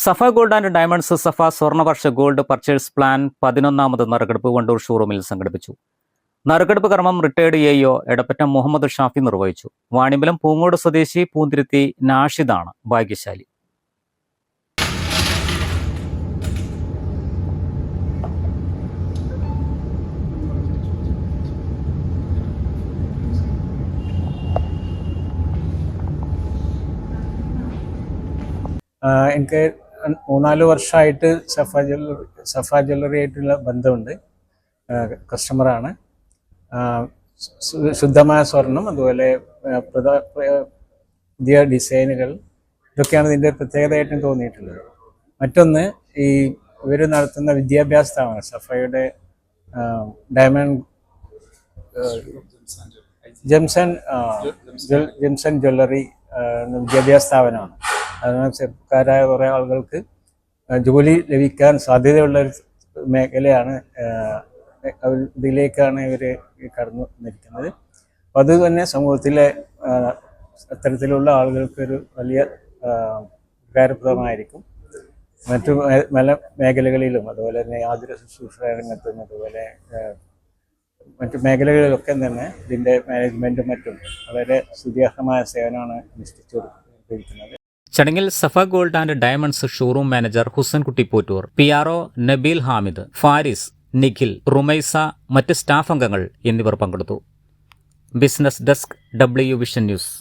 Safa gold and diamonds Safa Swarnavarsha gold purchase plan 11ാമത് നറുക്കെടുപ്പ് വണ്ടൂർ ഷോറൂമിൽ സംഘടിപ്പിച്ചു. നറുക്കെടുപ്പ് കർമ്മം റിട്ടയർഡ് എഇഒ എടപ്പറ്റ മുഹമ്മദ് ഷാഫി നിർവഹിച്ചു. വാണിമ്പലം പൂങ്ങോട് സ്വദേശി പൂന്തിരുത്തി നാഷിദാണ് ഭാഗ്യശാലി. എനിക്ക് 3-4 വർഷമായിട്ട് സഫ ജ്വല്ലറി ആയിട്ടുള്ള ബന്ധമുണ്ട്. കസ്റ്റമറാണ്. ശുദ്ധമായ സ്വർണം, അതുപോലെ പുതിയ ഡിസൈനുകൾ, ഇതൊക്കെയാണ് ഇതിൻ്റെ പ്രത്യേകതയായിട്ടും തോന്നിയിട്ടുള്ളത്. മറ്റൊന്ന്, ഈ ഇവർ നടത്തുന്ന വിദ്യാഭ്യാസ സ്ഥാപനം സഫയുടെ ഡയമണ്ട് ജെംസൺ ജ്വല്ലറി വിദ്യാഭ്യാസ സ്ഥാപനമാണ്. അതിനാൽ ചെറുപ്പക്കാരായ കുറേ ആളുകൾക്ക് ജോലി ലഭിക്കാൻ സാധ്യതയുള്ള ഒരു മേഖലയാണ്. ഇതിലേക്കാണ് ഇവർ കടന്നു വന്നിരിക്കുന്നത്. അപ്പോൾ അത് തന്നെ സമൂഹത്തിലെ അത്തരത്തിലുള്ള ആളുകൾക്കൊരു വലിയ ഉപകാരപ്രദമായിരിക്കും. മറ്റു മേഖലകളിലും, അതുപോലെ തന്നെ ആതുര ശുശ്രൂഷ രംഗത്തും, അതുപോലെ മറ്റു മേഖലകളിലൊക്കെ തന്നെ ഇതിൻ്റെ മാനേജ്മെൻറ്റും മറ്റും വളരെ സുദീർഘമായ സേവനമാണ് അനുഷ്ഠിച്ചുകൊണ്ടിരിക്കുന്നത്. ചടങ്ങിൽ Safa gold and diamonds showroom manager Husankutty Pottoor, PRO Nabeel Hamid, Faris, Nikhil, Rumaisa, മറ്റ് സ്റ്റാഫ് അംഗങ്ങൾ എന്നിവർ പങ്കെടുത്തു. Business desk, W vision news.